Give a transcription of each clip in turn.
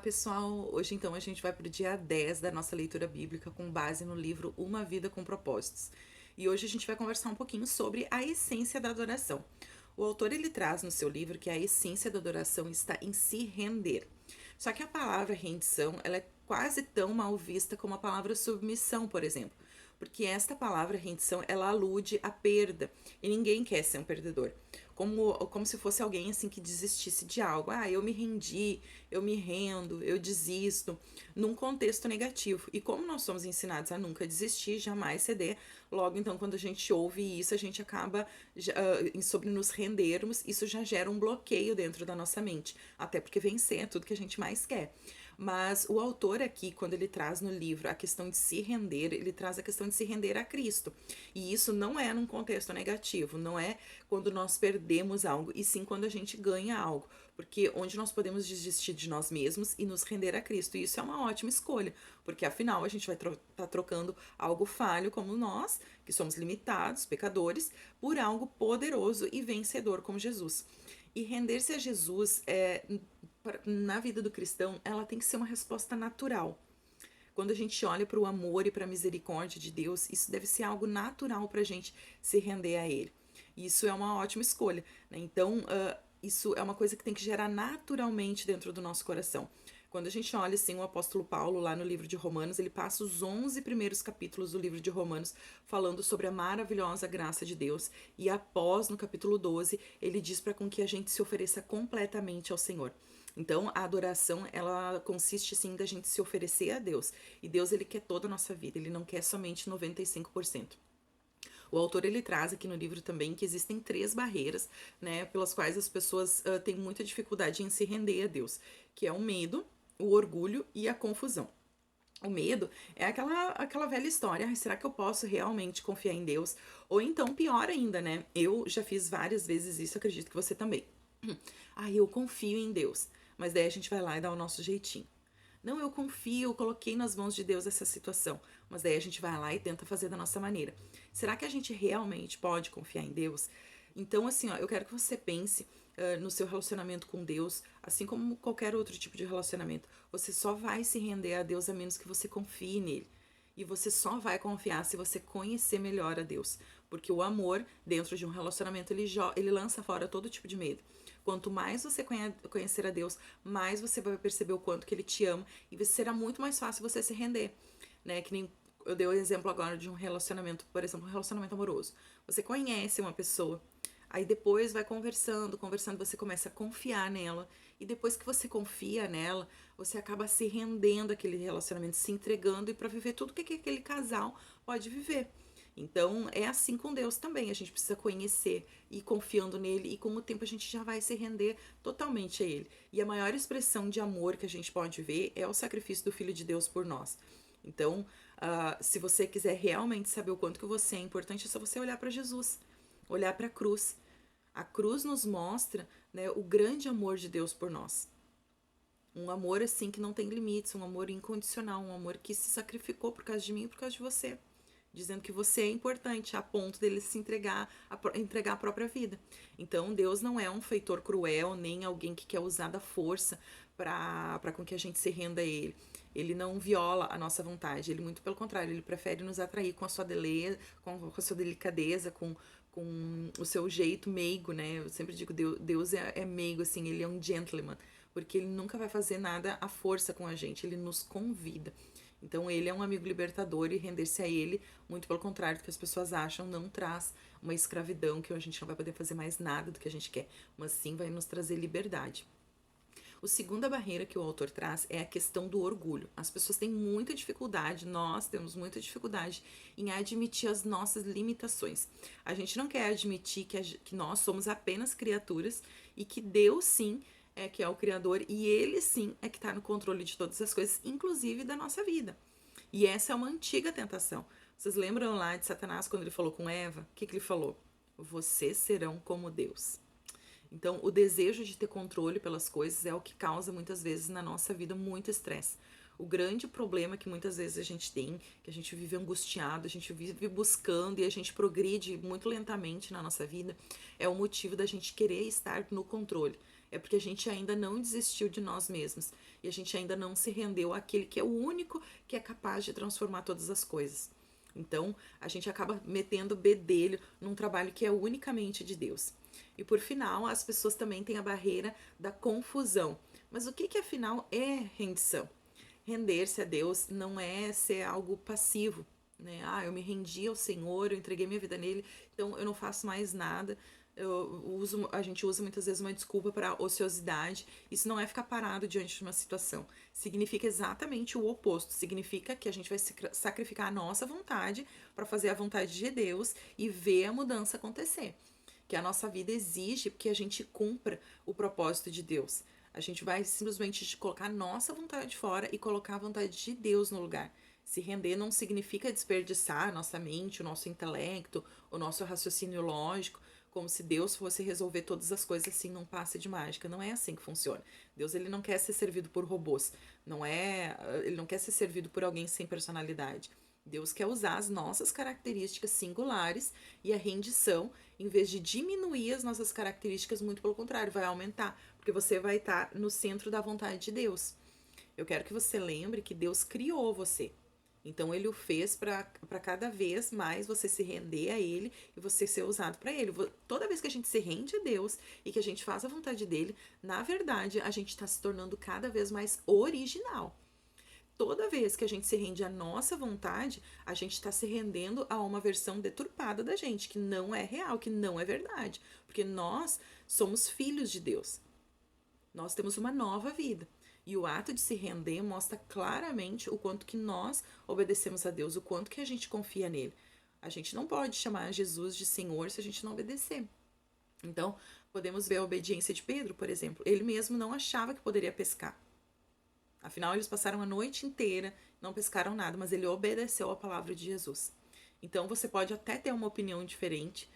Pessoal! Hoje então a gente vai para o dia 10 da nossa leitura bíblica com base no livro Uma Vida com Propósitos. E hoje a gente vai conversar um pouquinho sobre a essência da adoração. O autor ele traz no seu livro que a essência da adoração está em se render. Só que a palavra rendição ela é quase tão mal vista como a palavra submissão, por exemplo. Porque esta palavra rendição ela alude à perda e ninguém quer ser um perdedor. Como se fosse alguém assim que desistisse de algo. Ah, eu me rendi, eu me rendo, eu desisto, num contexto negativo. E como nós somos ensinados a nunca desistir, jamais ceder, logo então quando a gente ouve isso, a gente acaba sobre nos rendermos, isso já gera um bloqueio dentro da nossa mente. Até porque vencer é tudo que a gente mais quer. Mas o autor aqui, quando ele traz no livro a questão de se render, ele traz a questão de se render a Cristo. E isso não é num contexto negativo, não é quando nós perdemos algo, e sim quando a gente ganha algo. Porque onde nós podemos desistir de nós mesmos e nos render a Cristo. E isso é uma ótima escolha, porque afinal a gente vai estar trocando algo falho como nós, que somos limitados, pecadores, por algo poderoso e vencedor como Jesus. E render-se a Jesus na vida do cristão, ela tem que ser uma resposta natural. Quando a gente olha para o amor e para a misericórdia de Deus, isso deve ser algo natural para a gente se render a Ele. E isso é uma ótima escolha, né? Então, isso é uma coisa que tem que gerar naturalmente dentro do nosso coração. Quando a gente olha assim o apóstolo Paulo lá no livro de Romanos, ele passa os 11 primeiros capítulos do livro de Romanos falando sobre a maravilhosa graça de Deus, e após no capítulo 12, ele diz para com que a gente se ofereça completamente ao Senhor. Então, a adoração, ela consiste sim da gente se oferecer a Deus. E Deus ele quer toda a nossa vida, ele não quer somente 95%. O autor ele traz aqui no livro também que existem 3 barreiras, né, pelas quais as pessoas têm muita dificuldade em se render a Deus, que é o medo, o orgulho e a confusão. O medo é aquela velha história, ah, será que eu posso realmente confiar em Deus? Ou então, pior ainda, né, eu já fiz várias vezes isso, acredito que você também. Ah, eu confio em Deus, mas daí a gente vai lá e dá o nosso jeitinho. Não, eu confio, eu coloquei nas mãos de Deus essa situação. Mas daí a gente vai lá e tenta fazer da nossa maneira. Será que a gente realmente pode confiar em Deus? Então, assim, ó, eu quero que você pense no seu relacionamento com Deus, assim como qualquer outro tipo de relacionamento. Você só vai se render a Deus a menos que você confie nele. E você só vai confiar se você conhecer melhor a Deus. Porque o amor, dentro de um relacionamento, ele lança fora todo tipo de medo. Quanto mais você conhecer a Deus, mais você vai perceber o quanto que Ele te ama. E será muito mais fácil você se render. Né? Que nem eu dei o exemplo agora de um relacionamento, por exemplo, um relacionamento amoroso. Você conhece uma pessoa, aí depois vai conversando, você começa a confiar nela. E depois que você confia nela, você acaba se rendendo àquele relacionamento, se entregando e para viver tudo que aquele casal pode viver. Então é assim com Deus também, a gente precisa conhecer e confiando nele, e com o tempo a gente já vai se render totalmente a ele. E a maior expressão de amor que a gente pode ver é o sacrifício do Filho de Deus por nós. Então, se você quiser realmente saber o quanto que você é importante, é só você olhar para Jesus, olhar para a cruz. A cruz nos mostra, né, o grande amor de Deus por nós. Um amor assim que não tem limites, um amor incondicional, um amor que se sacrificou por causa de mim e por causa de você. Dizendo que você é importante, a ponto dele se entregar a própria vida. Então, Deus não é um feitor cruel, nem alguém que quer usar da força para com que a gente se renda a Ele. Ele não viola a nossa vontade, ele muito pelo contrário, ele prefere nos atrair com a sua beleza, com a sua delicadeza, com o seu jeito meigo, né? Eu sempre digo, Deus é meigo, assim, ele é um gentleman, porque ele nunca vai fazer nada à força com a gente, ele nos convida. Então ele é um amigo libertador, e render-se a ele, muito pelo contrário do que as pessoas acham, não traz uma escravidão que a gente não vai poder fazer mais nada do que a gente quer, mas sim vai nos trazer liberdade. A segunda barreira que o autor traz é a questão do orgulho. As pessoas têm muita dificuldade, nós temos muita dificuldade em admitir as nossas limitações. A gente não quer admitir que nós somos apenas criaturas e que Deus sim é que é o Criador, e Ele sim é que está no controle de todas as coisas, inclusive da nossa vida. E essa é uma antiga tentação. Vocês lembram lá de Satanás quando ele falou com Eva? O que ele falou? Vocês serão como Deus. Então, o desejo de ter controle pelas coisas é o que causa muitas vezes na nossa vida muito estresse. O grande problema que muitas vezes a gente tem, que a gente vive angustiado, a gente vive buscando e a gente progride muito lentamente na nossa vida, é o motivo da gente querer estar no controle. É porque a gente ainda não desistiu de nós mesmos e a gente ainda não se rendeu àquele que é o único que é capaz de transformar todas as coisas. Então, a gente acaba metendo bedelho num trabalho que é unicamente de Deus. E por final, as pessoas também têm a barreira da confusão. Mas o que que afinal é rendição? Render-se a Deus não é ser algo passivo, né? Ah, eu me rendi ao Senhor, eu entreguei minha vida nele, então eu não faço mais nada. A gente usa muitas vezes uma desculpa para ociosidade. Isso não é ficar parado diante de uma situação. Significa exatamente o oposto. Significa que a gente vai sacrificar a nossa vontade para fazer a vontade de Deus e ver a mudança acontecer. Que a nossa vida exige que a gente cumpra o propósito de Deus. A gente vai simplesmente colocar a nossa vontade fora e colocar a vontade de Deus no lugar. Se render não significa desperdiçar a nossa mente, o nosso intelecto, o nosso raciocínio lógico, como se Deus fosse resolver todas as coisas assim num passe de mágica. Não é assim que funciona. Deus, ele não quer ser servido por robôs. Ele não quer ser servido por alguém sem personalidade. Deus quer usar as nossas características singulares e a rendição, em vez de diminuir as nossas características, muito pelo contrário, vai aumentar, porque você vai estar no centro da vontade de Deus. Eu quero que você lembre que Deus criou você. Então ele o fez para cada vez mais você se render a ele e você ser usado para ele. Toda vez que a gente se rende a Deus e que a gente faz a vontade dele, na verdade a gente está se tornando cada vez mais original. Toda vez que a gente se rende à nossa vontade, a gente está se rendendo a uma versão deturpada da gente, que não é real, que não é verdade. Porque nós somos filhos de Deus. Nós temos uma nova vida. E o ato de se render mostra claramente o quanto que nós obedecemos a Deus, o quanto que a gente confia nele. A gente não pode chamar Jesus de Senhor se a gente não obedecer. Então, podemos ver a obediência de Pedro, por exemplo. Ele mesmo não achava que poderia pescar. Afinal, eles passaram a noite inteira, não pescaram nada, mas ele obedeceu à palavra de Jesus. Então, você pode até ter uma opinião diferente,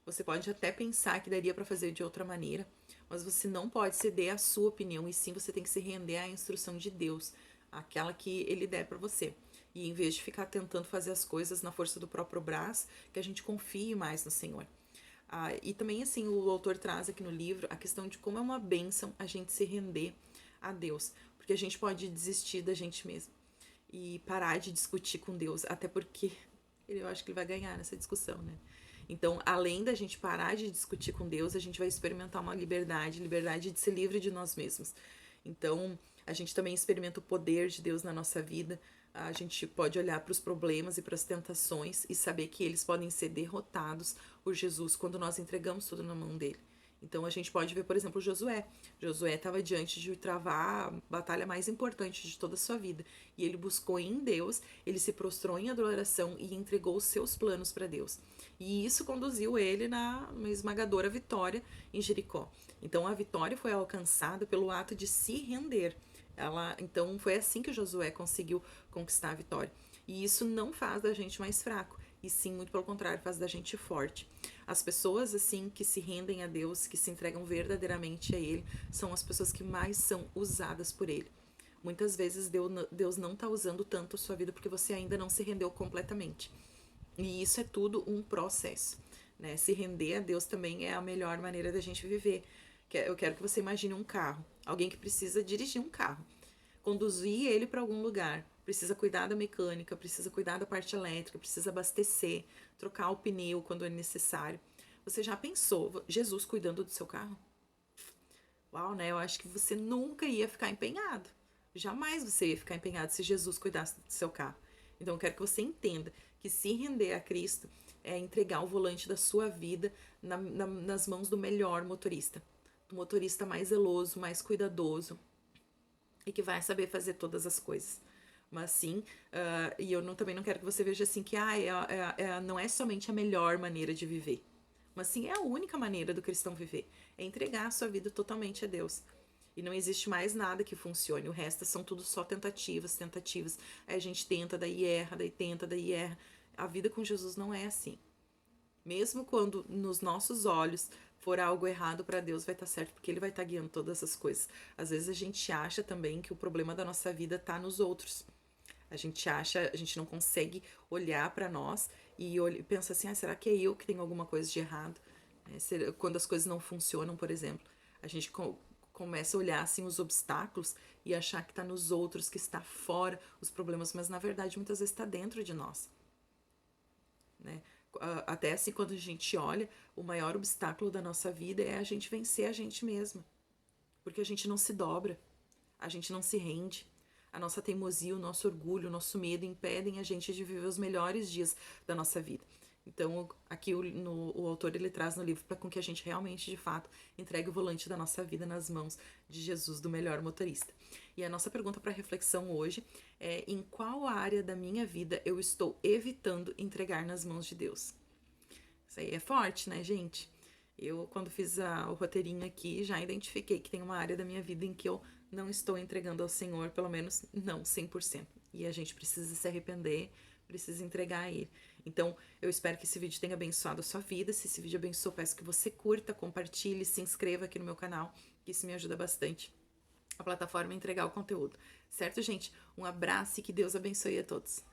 você pode até pensar que daria para fazer de outra maneira, mas você não pode ceder à sua opinião, e sim você tem que se render à instrução de Deus, aquela que ele der para você. E em vez de ficar tentando fazer as coisas na força do próprio braço, que a gente confie mais no Senhor. E também, assim, o autor traz aqui no livro a questão de como é uma bênção a gente se render a Deus, porque a gente pode desistir da gente mesmo e parar de discutir com Deus, até porque eu acho que ele vai ganhar nessa discussão, né? Então, além da gente parar de discutir com Deus, a gente vai experimentar uma liberdade de ser livre de nós mesmos. Então, a gente também experimenta o poder de Deus na nossa vida. A gente pode olhar para os problemas e para as tentações e saber que eles podem ser derrotados por Jesus quando nós entregamos tudo na mão dele. Então a gente pode ver, por exemplo, Josué. Josué estava diante de travar a batalha mais importante de toda a sua vida. E ele buscou em Deus, ele se prostrou em adoração e entregou os seus planos para Deus. E isso conduziu ele na uma esmagadora vitória em Jericó. Então a vitória foi alcançada pelo ato de se render. Então foi assim que Josué conseguiu conquistar a vitória. E isso não faz da gente mais fraco, e sim, muito pelo contrário, faz da gente forte. As pessoas, assim, que se rendem a Deus, que se entregam verdadeiramente a Ele, são as pessoas que mais são usadas por Ele. Muitas vezes Deus não está usando tanto a sua vida porque você ainda não se rendeu completamente. E isso é tudo um processo, né? Se render a Deus também é a melhor maneira da gente viver. Eu quero que você imagine um carro, alguém que precisa dirigir um carro, conduzir ele para algum lugar, precisa cuidar da mecânica, precisa cuidar da parte elétrica, precisa abastecer, trocar o pneu quando é necessário. Você já pensou Jesus cuidando do seu carro? Uau, né? Eu acho que você nunca ia ficar empenhado. Jamais você ia ficar empenhado se Jesus cuidasse do seu carro. Então eu quero que você entenda que se render a Cristo é entregar o volante da sua vida nas mãos do melhor motorista. Do motorista mais zeloso, mais cuidadoso e que vai saber fazer todas as coisas. Mas sim, e eu também não quero que você veja assim que não é somente a melhor maneira de viver, mas sim é a única maneira do cristão viver, é entregar a sua vida totalmente a Deus. E não existe mais nada que funcione, o resto são tudo só tentativas. Aí a gente tenta, daí erra, daí tenta, daí erra. A vida com Jesus não é assim. Mesmo quando nos nossos olhos for algo errado para Deus, vai estar certo, porque Ele vai estar guiando todas as coisas. Às vezes a gente acha também que o problema da nossa vida está nos outros. A gente não consegue olhar para nós e pensa assim, será que é eu que tenho alguma coisa de errado? Quando as coisas não funcionam, por exemplo, a gente começa a olhar assim os obstáculos e achar que está nos outros, que está fora os problemas, mas na verdade muitas vezes está dentro de nós, né? Até assim, quando a gente olha, o maior obstáculo da nossa vida é a gente vencer a gente mesma, porque a gente não se dobra, a gente não se rende. A nossa teimosia, o nosso orgulho, o nosso medo impedem a gente de viver os melhores dias da nossa vida. Então, aqui o autor ele traz no livro para com que a gente realmente, de fato, entregue o volante da nossa vida nas mãos de Jesus, do melhor motorista. E a nossa pergunta para reflexão hoje é: em qual área da minha vida eu estou evitando entregar nas mãos de Deus? Isso aí é forte, né, gente? Eu, quando fiz o roteirinho aqui, já identifiquei que tem uma área da minha vida em que eu não estou entregando ao Senhor, pelo menos não 100%. E a gente precisa se arrepender, precisa entregar a Ele. Então, eu espero que esse vídeo tenha abençoado a sua vida. Se esse vídeo abençoou, peço que você curta, compartilhe, se inscreva aqui no meu canal, que isso me ajuda bastante a plataforma a entregar o conteúdo. Certo, gente? Um abraço e que Deus abençoe a todos.